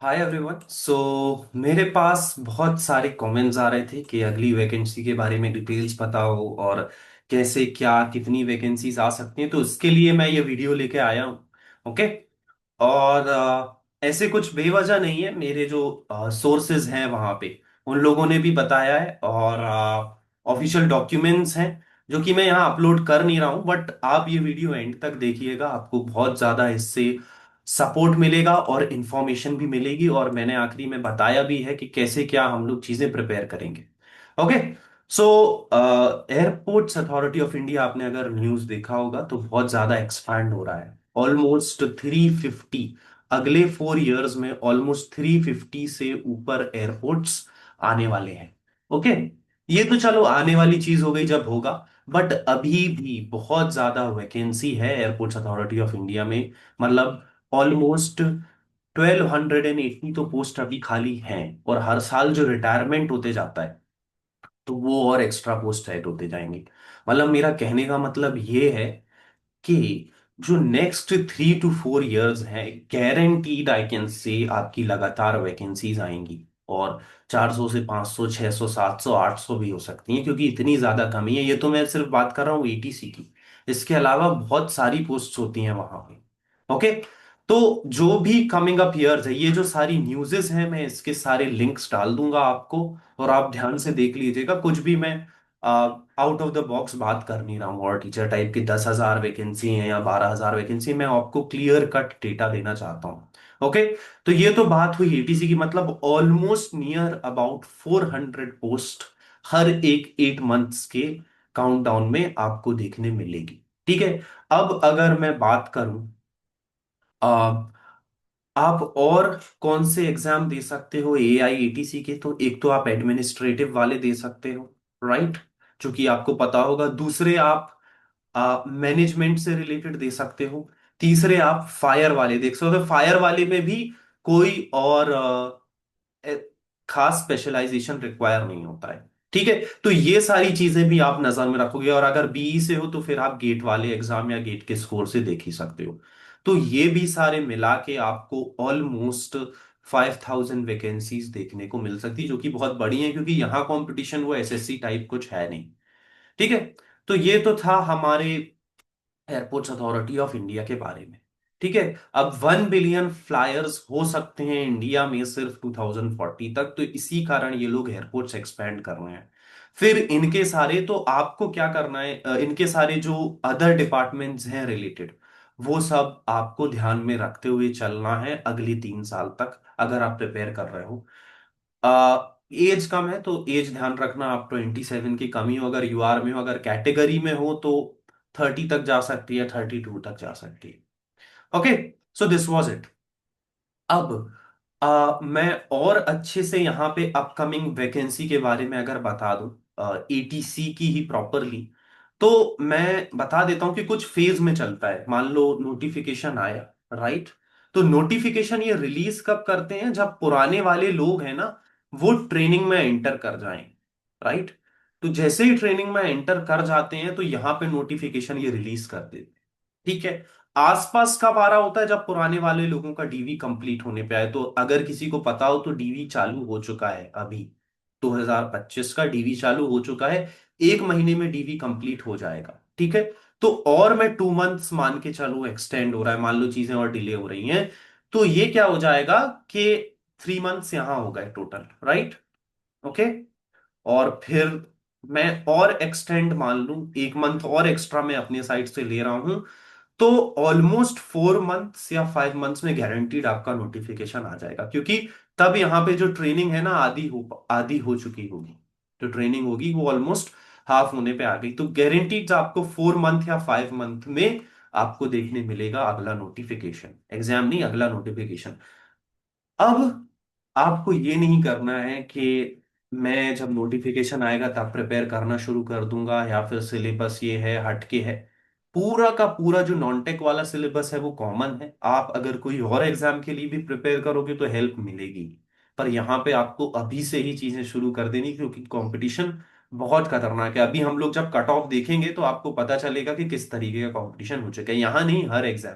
Hi everyone. मेरे पास बहुत सारे कमेंट्स आ रहे थे कि अगली वैकेंसी के बारे में डिटेल्स बताओ और कैसे क्या कितनी वैकेंसीज आ सकती हैं। तो उसके लिए मैं ये वीडियो लेके आया हूँ। ओके। और ऐसे कुछ बेवजह नहीं है, मेरे जो सोर्सेज हैं वहां पे उन लोगों ने भी बताया है और ऑफिशियल डॉक्यूमेंट्स हैं जो कि मैं यहाँ अपलोड कर नहीं रहा हूँ। बट आप ये वीडियो एंड तक देखिएगा, आपको बहुत ज्यादा इससे सपोर्ट मिलेगा और इंफॉर्मेशन भी मिलेगी। और मैंने आखिरी में बताया भी है कि कैसे क्या हम लोग चीजें प्रिपेयर करेंगे। Okay. So airports authority of India, आपने अगर न्यूज देखा होगा तो बहुत ज्यादा एक्सपैंड हो रहा है। ऑलमोस्ट 350, अगले 4 इयर्स में ऑलमोस्ट 350 से ऊपर एयरपोर्ट्स आने वाले हैं। ओके। ये तो चलो आने वाली चीज हो गई जब होगा। बट अभी भी बहुत ज्यादा वैकेंसी है एयरपोर्ट्स अथॉरिटी ऑफ इंडिया में। मतलब ऑलमोस्ट 1280 तो पोस्ट अभी खाली हैं। और हर साल जो रिटायरमेंट होते जाता है तो वो और एक्स्ट्रा पोस्ट ऐड होते जाएंगे। मतलब मेरा कहने का मतलब ये है कि जो नेक्स्ट 3 to 4 इयर्स हैं, गारंटीड आई कैन से आपकी लगातार वैकेंसीज आएंगी। और 400 से 500 600 700 800 भी हो सकती हैं, क्योंकि इतनी ज्यादा कमी है। ये तो मैं सिर्फ बात कर रहा हूँ एटीसी की। इसके अलावा बहुत सारी पोस्ट होती हैं वहां पे। ओके। तो जो भी कमिंग अप ईयर्स है, ये जो सारी न्यूज़ेस हैं, मैं इसके सारे लिंक्स डाल दूंगा आपको। और आप ध्यान से देख लीजिएगा, कुछ भी मैं आउट ऑफ द बॉक्स बात कर नहीं रहा हूँ और टीचर टाइप की 10,000 वैकेंसी है या 12,000 वैकेंसी, मैं आपको क्लियर कट डेटा देना चाहता हूँ। ओके। तो ये तो बात हुई एटीसी की। मतलब ऑलमोस्ट नियर अबाउट 400 पोस्ट हर एक 8 मंथ्स के काउंटडाउन में आपको देखने मिलेगी। ठीक है। अब अगर मैं बात करूं, आप और कौन से एग्जाम दे सकते हो एआईएटीसी के, तो एक तो आप एडमिनिस्ट्रेटिव वाले दे सकते हो, राइट, जो कि आपको पता होगा। दूसरे आप मैनेजमेंट से रिलेटेड दे सकते हो। तीसरे आप फायर वाले देख सकते हो। फायर वाले में भी कोई और ए- खास स्पेशलाइजेशन रिक्वायर नहीं होता है। ठीक है। तो ये सारी चीजें भी आप नजर में रखोगे। और अगर बीई से हो तो फिर आप गेट वाले एग्जाम या गेट के स्कोर से देख ही सकते हो। तो ये भी सारे मिला के आपको ऑलमोस्ट 5,000 वैकेंसीज देखने को मिल सकती, जो कि बहुत बड़ी है, क्योंकि यहाँ कंपटीशन वो एसएससी टाइप कुछ है नहीं। ठीक है। तो ये तो था हमारे एयरपोर्ट्स अथॉरिटी ऑफ इंडिया के बारे में। ठीक है। अब 1 बिलियन फ्लायर्स हो सकते हैं इंडिया में सिर्फ 2040 तक, तो इसी कारण ये लोग एयरपोर्ट्स एक्सपेंड कर रहे हैं। फिर इनके सारे, तो आपको क्या करना है, इनके सारे जो अदर डिपार्टमेंट्स हैं रिलेटेड, वो सब आपको ध्यान में रखते हुए चलना है अगली 3 साल तक, अगर आप प्रिपेयर कर रहे हो। एज कम है तो एज ध्यान रखना, आप 27 की कमी हो, अगर यूआर में हो, अगर कैटेगरी में हो तो 30 तक जा सकती है, 32 तक जा सकती है। Okay. So this was it. अब मैं और अच्छे से यहाँ पे अपकमिंग वैकेंसी के बारे में अगर बता दूं, एटीसी की ही प्रॉपरली, तो मैं बता देता हूं कि कुछ फेज में चलता है। मान लो नोटिफिकेशन आया, राइट। तो नोटिफिकेशन ये रिलीज कब करते हैं, जब पुराने वाले लोग हैं ना, वो ट्रेनिंग में एंटर कर जाएं, राइट। तो जैसे ही ट्रेनिंग में एंटर कर जाते हैं तो यहाँ पे नोटिफिकेशन ये रिलीज कर देते हैं। ठीक है। आसपास कब आ रहा होता है, जब पुराने वाले लोगों का डीवी कंप्लीट होने पे आए। तो अगर किसी को पता हो तो डीवी चालू हो चुका है अभी, 2025 का डीवी चालू हो चुका है। 1 महीने में डीवी कंप्लीट हो जाएगा। ठीक है। तो और मैं 2 मंथ्स मान के चलूं, एक्सटेंड हो रहा है, मान लो चीजें और डिले हो रही हैं, तो ये क्या हो जाएगा कि 3 मंथ्स यहां हो गए टोटल, राइट। ओके। और फिर मैं और एक्सटेंड मान लूं, 1 मंथ और एक्स्ट्रा मैं अपने साइड से ले रहा हूं, तो ऑलमोस्ट 4 मंथ्स या 5 मंथ्स में गारंटीड आपका नोटिफिकेशन आ जाएगा। क्योंकि तब यहां पे जो ट्रेनिंग है ना, आधी हो चुकी होगी। जो ट्रेनिंग होगी वो ऑलमोस्ट हाफ होने पे आ गई। तो गारंटीड आपको 4 मंथ या 5 मंथ में आपको देखने मिलेगा अगला नोटिफिकेशन, एग्जाम नहीं, अगला नोटिफिकेशन। अब आपको ये नहीं करना है कि मैं जब नोटिफिकेशन आएगा तब प्रिपेयर करना शुरू कर दूंगा, या फिर सिलेबस ये है हटके है। पूरा का पूरा जो नॉन टेक वाला सिलेबस है वो कॉमन है। आप अगर कोई और एग्जाम के लिए भी प्रिपेयर करोगे तो हेल्प मिलेगी। पर यहाँ पे आपको अभी से ही चीजें शुरू कर देनी, क्योंकि कंपटीशन बहुत खतरनाक है। अभी हम लोग जब कट ऑफ देखेंगे तो आपको पता चलेगा कि किस तरीके का कंपटीशन हो चुका है। यहाँ नहीं, हर एग्जाम।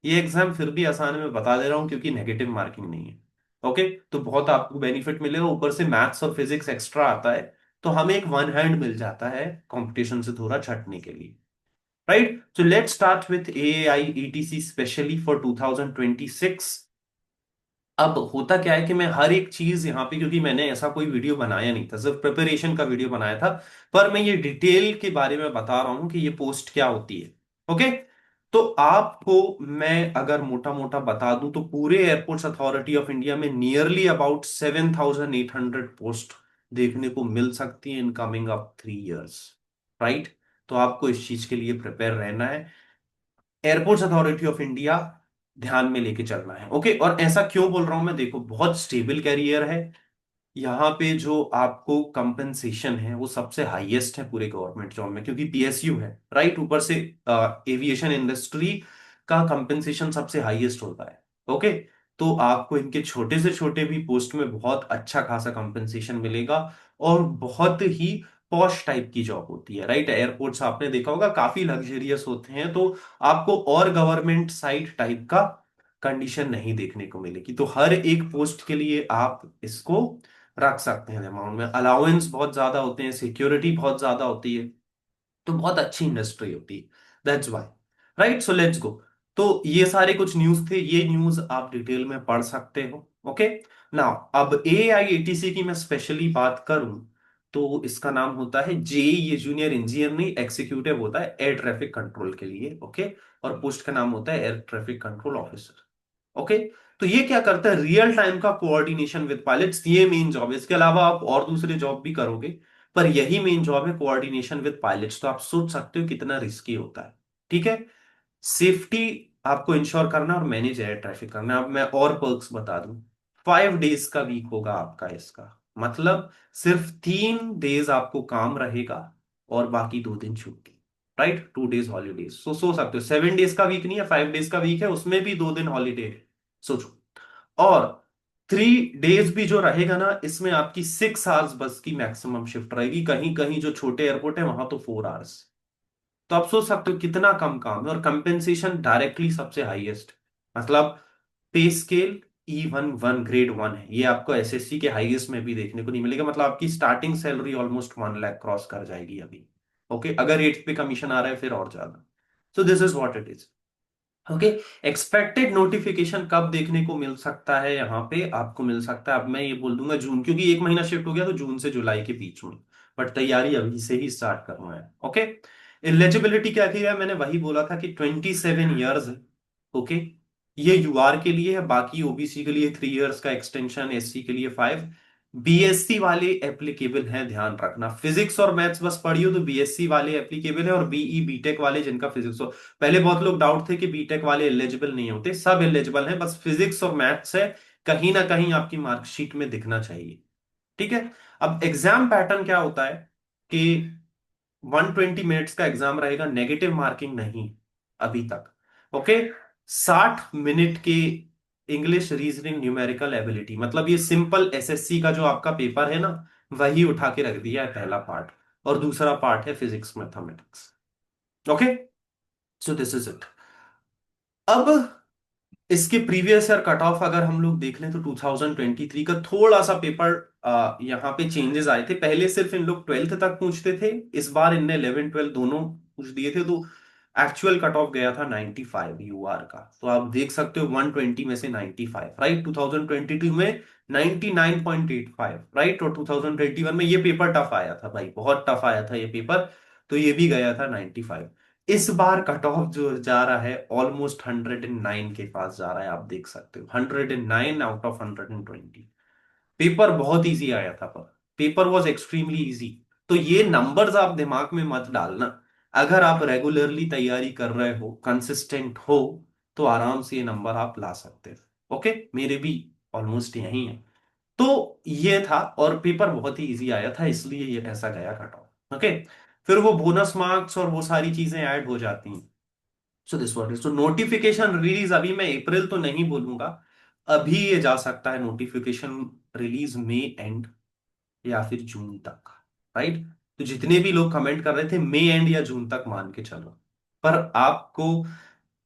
ये एग्जाम फिर भी आसान है, मैं बता दे रहा हूँ, क्योंकि नेगेटिव मार्किंग नहीं है। ओके, तो बहुत आपको बेनिफिट मिलेगा, ऊपर से मैथ्स और फिजिक्स एक्स्ट्रा आता है, तो हमें एक वन हैंड मिल जाता है कंपटीशन से थोड़ा छटने के लिए। Right, so let's start with AI etc specially for 2026। अब होता क्या है कि मैं हर एक चीज यहाँ पे, क्योंकि मैंने ऐसा कोई वीडियो बनाया नहीं था, सिर्फ प्रिपरेशन का वीडियो बनाया था, पर मैं ये डिटेल के बारे में बता रहा हूं कि ये पोस्ट क्या होती है। ओके, तो आपको मैं अगर मोटा मोटा बता दूं तो पूरे एयरपोर्ट्स अथॉरिटी ऑफ इंडिया में नियरली अबाउट 7,800 पोस्ट देखने को मिल सकती है in coming up 3 years. Right, तो आपको इस चीज के लिए प्रिपेयर रहना है, एयरपोर्ट्स अथॉरिटी ऑफ इंडिया ध्यान में लेके चलना है। ओके, और ऐसा क्यों बोल रहा हूं मैं, देखो बहुत स्टेबल कैरियर है, यहाँ पे जो आपको कंपनसेशन है वो सबसे हाईएस्ट है पूरे गवर्नमेंट जॉब में, क्योंकि पीएसयू है। राइट, ऊपर से एविएशन इंडस्ट्री का कंपनसेशन सबसे हाईएस्ट होता है। ओके, तो आपको इनके छोटे से छोटे भी पोस्ट में बहुत अच्छा खासा कंपनसेशन मिलेगा, और बहुत ही पॉश टाइप की जॉब होती है। राइट, एयरपोर्ट्स आपने देखा होगा काफी लग्जरियस होते हैं, तो आपको और गवर्नमेंट साइट टाइप का कंडीशन नहीं देखने को मिलेगी। तो हर एक पोस्ट के लिए आप इसको रख सकते हैं अमाउंट में, अलाउंस बहुत ज्यादा होते हैं, सिक्योरिटी बहुत ज्यादा होती है, तो बहुत अच्छी इंडस्ट्री होती है, that's why. Right, so let's go. तो ये सारे कुछ न्यूज थे, ये न्यूज आप डिटेल में पढ़ सकते हो। ओके, नाउ अब एआईएटीसी की मैं स्पेशली बात करूं तो इसका नाम होता है जे, ये जूनियर इंजीनियर नहीं, एग्जीक्यूटिव होता है एयर ट्रैफिक कंट्रोल के लिए। ओके, और पोस्ट का नाम होता है air traffic control officer. Okay, तो ये क्या करता है, रियल टाइम का कोऑर्डिनेशन विद पायलट्स, ये मेन जॉब है। इसके अलावा आप और दूसरे जॉब भी करोगे, पर यही मेन जॉब है, कोऑर्डिनेशन विद पायलट्स। तो आप सोच सकते हो कितना रिस्की होता है। ठीक है, सेफ्टी आपको इंश्योर करना और मैनेज एयर ट्रैफिक करना। अब मैं और पर्क्स बता दूं, 5 डेज का वीक होगा आपका इसका, मतलब सिर्फ 3 डेज आपको काम रहेगा और बाकी 2 दिन छुट्टी। राइट, 2 डेज हॉलीडेज, सो सकते हो 7 डेज का वीक नहीं है, 5 डेज का वीक है, उसमें भी 2 दिन हॉलीडे है, सोचो। और 3 डेज भी जो रहेगा ना, इसमें आपकी 6 आवर्स बस की मैक्सिमम शिफ्ट रहेगी, कहीं कहीं जो छोटे एयरपोर्ट है वहां तो 4 आवर्स। तो आप सोच सकते हो कितना कम काम है, और कंपेंसेशन डायरेक्टली सबसे हाईएस्ट, मतलब पे स्केल E11 ग्रेड 1 है, ये आपको एसएससी के हाईएस्ट में भी देखने को नहीं मिलेगा, मतलब आपकी starting salary almost 1 lakh cross कर जाएगी अभी। ओके, अगर 8th पे कमीशन आ रहा है फिर और ज्यादा। सो this is what it is. Okay, expected notification कब देखने को मिल सकता है, यहाँ पे आपको मिल सकता है, अब मैं ये बोल दूंगा जून, क्योंकि एक महीना शिफ्ट हो गया तो जून से जुलाई के बीच में, बट तैयारी अभी से ही स्टार्ट करना है। ओके, एलिजिबिलिटी क्या किया है, मैंने वही बोला था कि 27 ईयर्स है। ओके, ये यूआर के लिए है, बाकी ओबीसी के लिए 3 इयर्स का एक्सटेंशन, एससी के लिए 5। बीएससी वाले एप्लीकेबल हैं, ध्यान रखना, फिजिक्स और मैथ्स बस पढ़ियो तो बीएससी वाले एप्लीकेबल है, और बीई बीटेक वाले जिनका फिजिक्स, पहले बहुत लोग डाउट थे कि बीटेक वाले एलिजिबल नहीं होते, सब एलिजिबल हैं, बस फिजिक्स और मैथ्स है, कहीं ना कहीं आपकी मार्कशीट में दिखना चाहिए। ठीक है, अब एग्जाम पैटर्न क्या होता है कि 120 मिनट्स का एग्जाम रहेगा, नेगेटिव मार्किंग नहीं अभी तक। ओके, 60 मिनट के इंग्लिश रीजनिंग न्यूमेरिकल एबिलिटी, मतलब ये सिंपल एसएससी का जो आपका पेपर है ना, वही उठा के रख दिया है पहला पार्ट, और दूसरा पार्ट है physics mathematics. Okay, so this is it. अब इसके प्रीवियस ईयर कट ऑफ अगर हम लोग देख लें तो 2023 का थोड़ा सा पेपर यहाँ पे चेंजेस आए थे, पहले सिर्फ इन लोग 12th तक पूछते थे, इस बार इनने 11 12 दोनों पूछ दिए थे, तो एक्चुअल कट ऑफ गया था 95 यूआर का, तो आप देख सकते हो 120 में से 95। राइट, 2022 में 99.85। राइट, और 2021 में ये पेपर टफ आया था भाई, बहुत टफ आया था ये पेपर, तो ये भी गया था 95। इस बार कट ऑफ जो जा रहा है ऑलमोस्ट 109 के पास जा रहा है, आप देख सकते हो 109 आउट ऑफ 120। पेपर बहुत इजी आया था, पर पेपर वॉज एक्सट्रीमली इजी। तो ये नंबर्स आप दिमाग में मत डालना, अगर आप रेगुलरली तैयारी कर रहे हो, कंसिस्टेंट हो, तो आराम से ये नंबर आप ला सकते हो। ओके, मेरे भी ऑलमोस्ट यही है। तो ये था, और पेपर बहुत ही इजी आया था, इसलिए ये ऐसा गया कट ऑफ। ओके, फिर वो बोनस मार्क्स और वो सारी चीजें ऐड हो जाती हैं। सो दिस व्हाट इज, तो नोटिफिकेशन रिलीज अभी मैं अप्रैल तो नहीं बोलूंगा, अभी ये जा सकता है नोटिफिकेशन रिलीज मई एंड या फिर जून तक। राइट, तो जितने भी लोग कमेंट कर रहे थे मई एंड या जून तक मान के चलो, पर आपको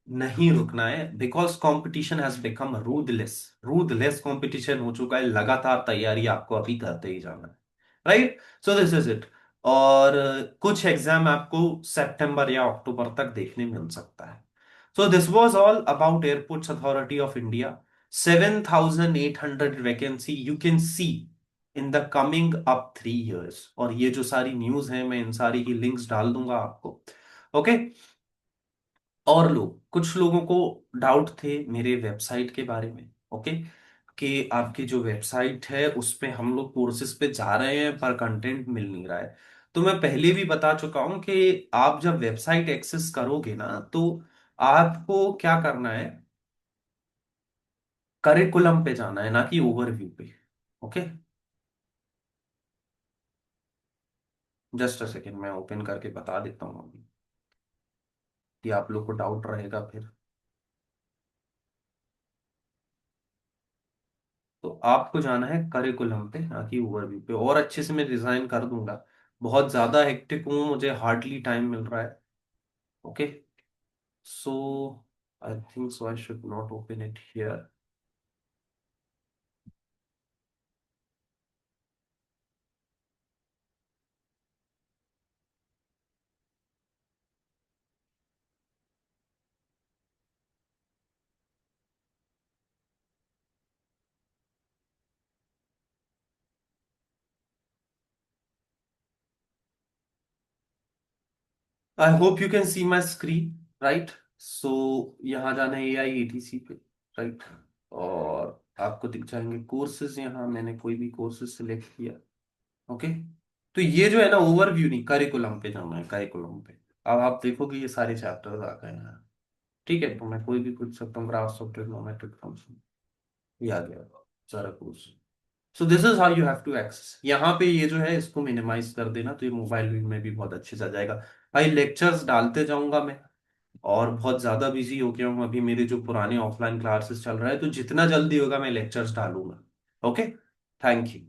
नहीं रुकना है, because competition has become ruthless. Ruthless competition हो चुका है, लगातार तैयारी आपको अभी करते ही जाना है। Right, so this is it. और कुछ एग्जाम आपको सितंबर या अक्टूबर तक देखने मिल सकता है। So this was all about airports authority of India. 7,800 vacancy you can C in the coming up 3 years। और ये जो सारी न्यूज है, मैं इन सारी की लिंक्स डाल दूंगा आपको। ओके। और लोग, कुछ लोगों को डाउट थे मेरे वेबसाइट के बारे में। ओके, कि आपकी जो वेबसाइट है उस पे हम लोग कोर्सेज पे जा रहे हैं पर कंटेंट मिल नहीं रहा है। तो मैं पहले भी बता चुका हूं कि आप जब वेबसाइट एक्सेस करोगे ना, तो आपको क्या करना है, करिकुलम पे जाना है, ना कि ओवरव्यू पे। ओके, जस्ट अ सेकेंड, मैं ओपन करके बता देता हूँ अभी, कि आप लोग को डाउट रहेगा फिर। तो आपको जाना है करिकुलम पे, ना कि ओवरव्यू पे। और अच्छे से मैं डिजाइन कर दूंगा। बहुत ज्यादा हेक्टिक हूँ, मुझे हार्डली टाइम मिल रहा है। Okay, so I think so I should not open it here. I hope you can see my screen. Right, so यहाँ जाना है AIETC पे। राइट, और आपको दिख जाएंगे कोर्सेज। यहाँ मैंने कोई भी कोर्सेज सिलेक्ट किया। ओके, तो ये जो है ना, ओवरव्यू नहीं, करिकुलम पे जाना है, करिकुलम पे। अब आप देखोगे ये सारे चैप्टर्स आ गए हैं। ठीक है, तो मैं कोई भी पूछ सकता हूँ, ग्राफ ट्रिग्नोमेट्रिक फंक्शन, ये आ गया सारा course. So this is how you have to access. यहाँ पे ये जो है इसको मिनिमाइज कर देना, तो ये मोबाइल में भी बहुत अच्छे से आ जाएगा। भाई लेक्चर्स डालते जाऊंगा मैं, और बहुत ज्यादा बिजी हो गया हूँ अभी, मेरे जो पुराने ऑफलाइन क्लासेस चल रहा है, तो जितना जल्दी होगा मैं लेक्चर्स डालूंगा। Okay, thank you.